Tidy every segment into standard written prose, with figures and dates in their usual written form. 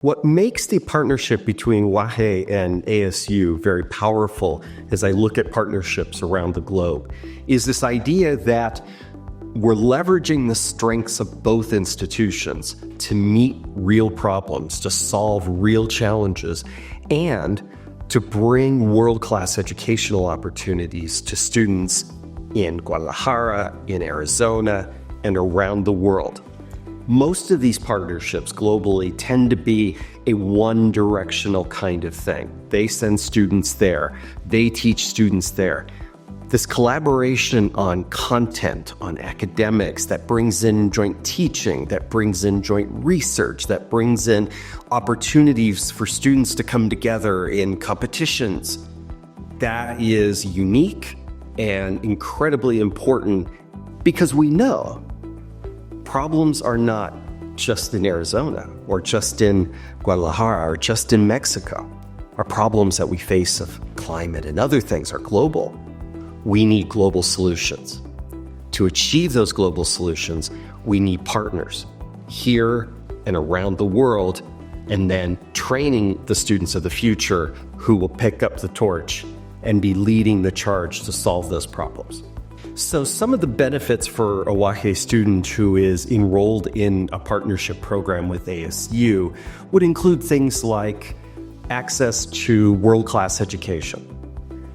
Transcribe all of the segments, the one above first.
What makes the partnership between UAG and ASU very powerful as I look at partnerships around the globe is this idea that we're leveraging the strengths of both institutions to meet real problems, to solve real challenges, and to bring world-class educational opportunities to students in Guadalajara, in Arizona, and around the world. Most of these partnerships globally tend to be a one-directional kind of thing. They send students there. They teach students there. This collaboration on content, on academics, that brings in joint teaching, that brings in joint research, that brings in opportunities for students to come together in competitions. That is unique and incredibly important because we know problems are not just in Arizona or just in Guadalajara or just in Mexico. Our problems that we face of climate and other things are global. We need global solutions. To achieve those global solutions, we need partners here and around the world, and then training the students of the future who will pick up the torch and be leading the charge to solve those problems. So some of the benefits for a UAG student who is enrolled in a partnership program with ASU would include things like access to world-class education.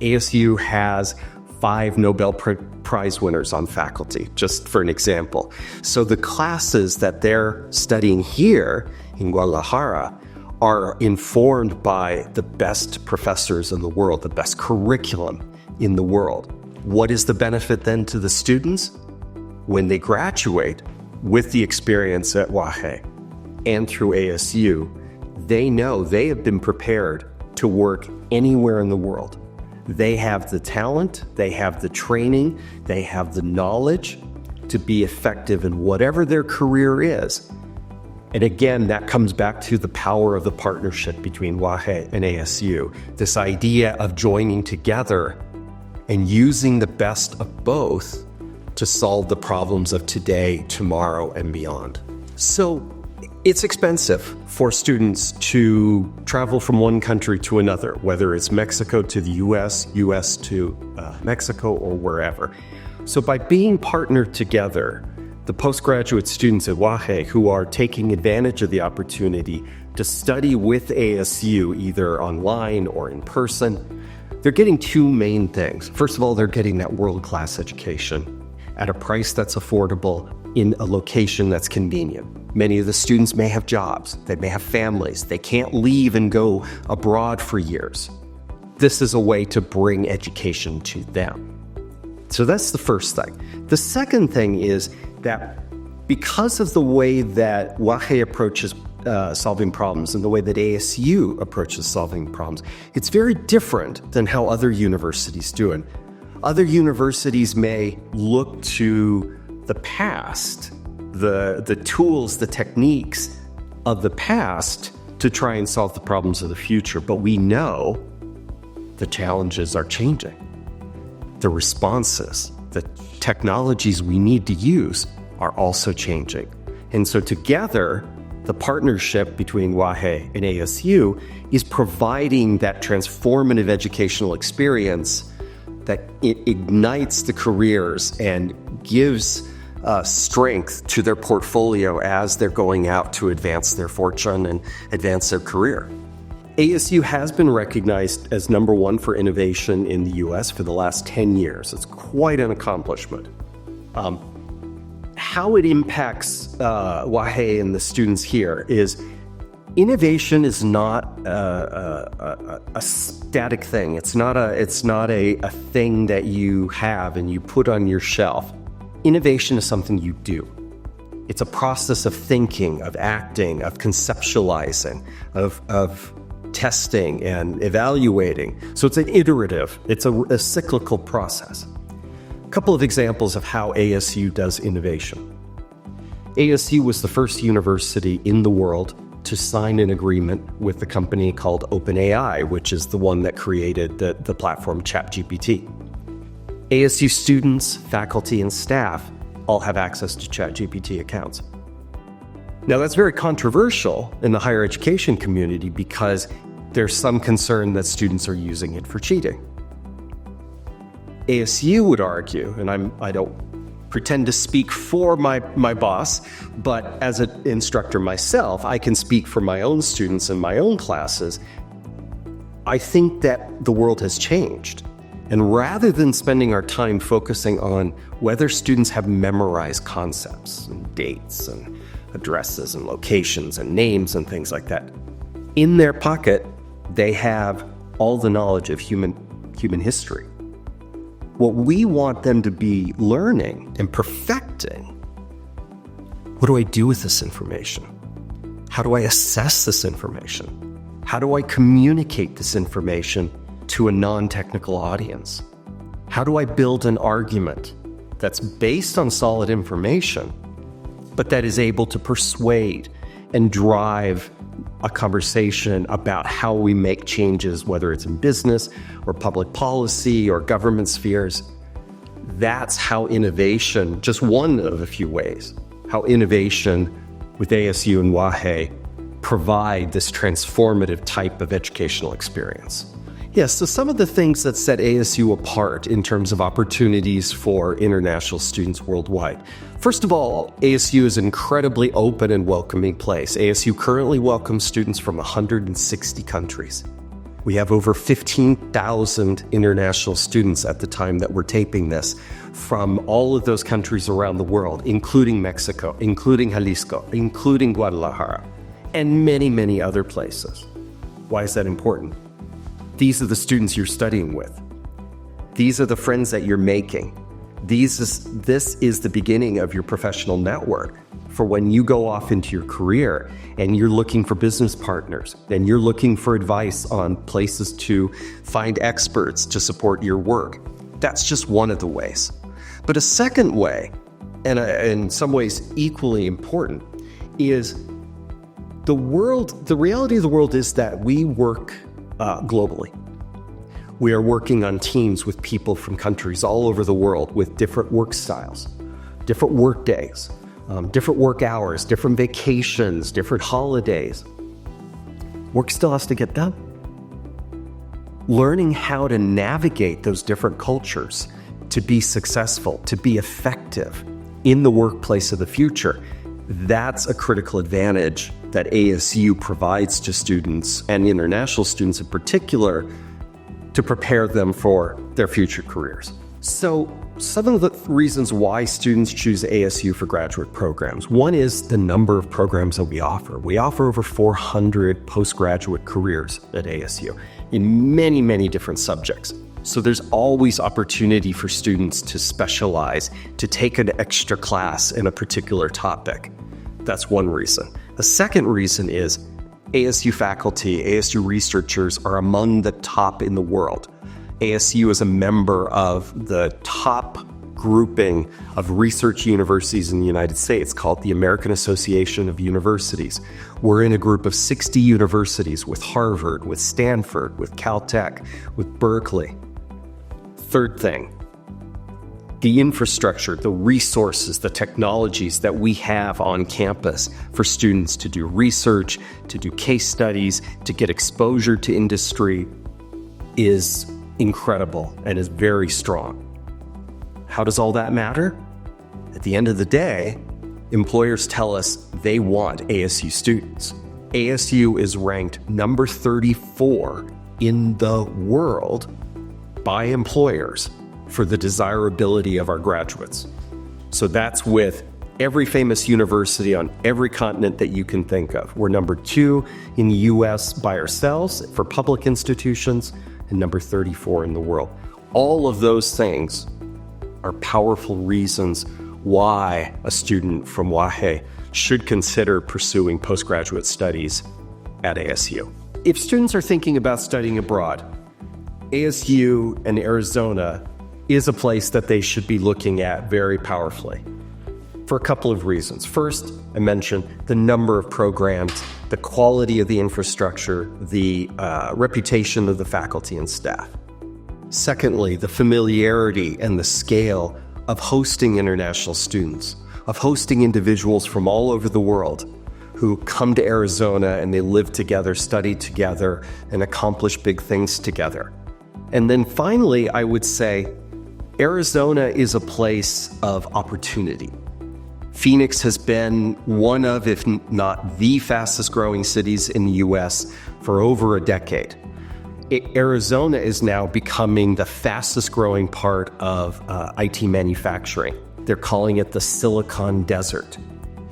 ASU has 5 Nobel Prize winners on faculty, just for an example. So the classes that they're studying here in Guadalajara are informed by the best professors in the world, the best curriculum in the world. What is the benefit then to the students? When they graduate with the experience at UAG and through ASU, they know they have been prepared to work anywhere in the world. They have the talent, they have the training, they have the knowledge to be effective in whatever their career is. And again, that comes back to the power of the partnership between UAG and ASU, this idea of joining together and using the best of both to solve the problems of today, tomorrow, and beyond. So it's expensive for students to travel from one country to another, whether it's Mexico to the US, US to Mexico, or wherever. So by being partnered together, the postgraduate students at UAG who are taking advantage of the opportunity to study with ASU, either online or in person, they're getting 2 main things. First of all, they're getting that world-class education at a price that's affordable in a location that's convenient. Many of the students may have jobs, they may have families, they can't leave and go abroad for years. This is a way to bring education to them. So that's the first thing. The second thing is that because of the way that UAG approaches solving problems and the way that ASU approaches solving problems, it's very different than how other universities do it. Other universities may look to the past, the tools, the techniques of the past to try and solve the problems of the future, but we know the challenges are changing. The responses, the technologies we need to use are also changing. And so together, the partnership between UAG and ASU is providing that transformative educational experience that ignites the careers and gives strength to their portfolio as they're going out to advance their fortune and advance their career. ASU has been recognized as number 1 for innovation in the US for the last 10 years. It's quite an accomplishment. How it impacts UAG and the students here is innovation is not a static thing. It's not a thing that you have and you put on your shelf. Innovation is something you do. It's a process of thinking, of acting, of conceptualizing, of testing and evaluating. So it's an iterative, it's a cyclical process. A couple of examples of how ASU does innovation. ASU was the first university in the world to sign an agreement with a company called OpenAI, which is the one that created the platform ChatGPT. ASU students, faculty, and staff all have access to ChatGPT accounts. Now, that's very controversial in the higher education community because there's some concern that students are using it for cheating. ASU would argue, and I don't pretend to speak for my boss, but as an instructor myself, I can speak for my own students in my own classes. I think that the world has changed. And rather than spending our time focusing on whether students have memorized concepts and dates and addresses and locations and names and things like that, in their pocket, they have all the knowledge of human history. What we want them to be learning and perfecting, what do I do with this information? How do I assess this information? How do I communicate this information to a non-technical audience? How do I build an argument that's based on solid information, but that is able to persuade and drive a conversation about how we make changes, whether it's in business or public policy or government spheres? That's how innovation, just one of a few ways, how innovation with ASU and UAG provide this transformative type of educational experience. Yes, so some of the things that set ASU apart in terms of opportunities for international students worldwide. First of all, ASU is an incredibly open and welcoming place. ASU currently welcomes students from 160 countries. We have over 15,000 international students at the time that we're taping this from all of those countries around the world, including Mexico, including Jalisco, including Guadalajara, and many, many other places. Why is that important? These are the students you're studying with. These are the friends that you're making. This is the beginning of your professional network for when you go off into your career and you're looking for business partners and you're looking for advice on places to find experts to support your work. That's just one of the ways. But a second way, and in some ways equally important, is the reality of the world is that we work globally. We are working on teams with people from countries all over the world with different work styles, different work days, different work hours, different vacations, different holidays. Work still has to get done. Learning how to navigate those different cultures to be successful, to be effective in the workplace of the future, that's a critical advantage that ASU provides to students and international students in particular to prepare them for their future careers. So some of the reasons why students choose ASU for graduate programs. One is the number of programs that we offer. We offer over 400 postgraduate careers at ASU in many, many different subjects. So there's always opportunity for students to specialize, to take an extra class in a particular topic. That's one reason. A second reason is ASU faculty, ASU researchers are among the top in the world. ASU is a member of the top grouping of research universities in the United States called the American Association of Universities. We're in a group of 60 universities with Harvard, with Stanford, with Caltech, with Berkeley. Third thing, the infrastructure, the resources, the technologies that we have on campus for students to do research, to do case studies, to get exposure to industry is incredible and is very strong. How does all that matter? At the end of the day, employers tell us they want ASU students. ASU is ranked number 34 in the world by employers for the desirability of our graduates. So that's with every famous university on every continent that you can think of. We're number 2 in the US by ourselves for public institutions and number 34 in the world. All of those things are powerful reasons why a student from UAG should consider pursuing postgraduate studies at ASU. If students are thinking about studying abroad, ASU and Arizona is a place that they should be looking at very powerfully for a couple of reasons. First, I mentioned the number of programs, the quality of the infrastructure, the reputation of the faculty and staff. Secondly, the familiarity and the scale of hosting international students, of hosting individuals from all over the world, who come to Arizona and they live together, study together, and accomplish big things together. And then finally, I would say Arizona is a place of opportunity. Phoenix has been one of, if not the fastest growing cities in the US for over a decade. Arizona is now becoming the fastest growing part of IT manufacturing. They're calling it the Silicon Desert.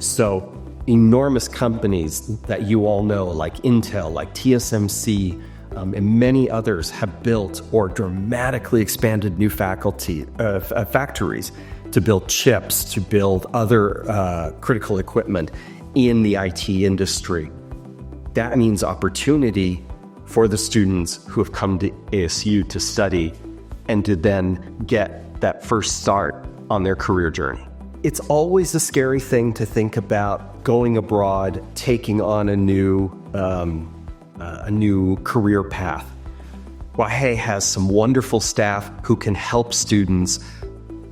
So enormous companies that you all know, like Intel, like TSMC, and many others have built or dramatically expanded new factories to build chips, to build other critical equipment in the IT industry. That means opportunity for the students who have come to ASU to study and to then get that first start on their career journey. It's always a scary thing to think about going abroad, taking on a new career path. UAG has some wonderful staff who can help students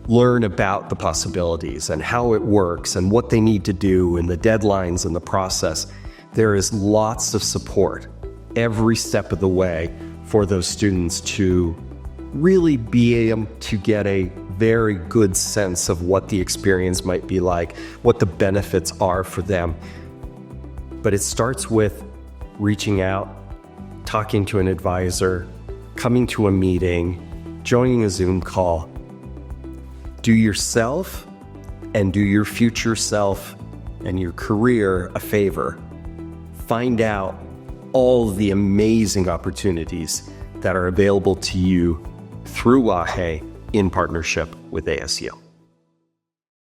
learn about the possibilities and how it works and what they need to do and the deadlines and the process. There is lots of support every step of the way for those students to really be able to get a very good sense of what the experience might be like, what the benefits are for them. But it starts with reaching out, talking to an advisor, coming to a meeting, joining a Zoom call. Do yourself and do your future self and your career a favor. Find out all the amazing opportunities that are available to you through UAG in partnership with ASU.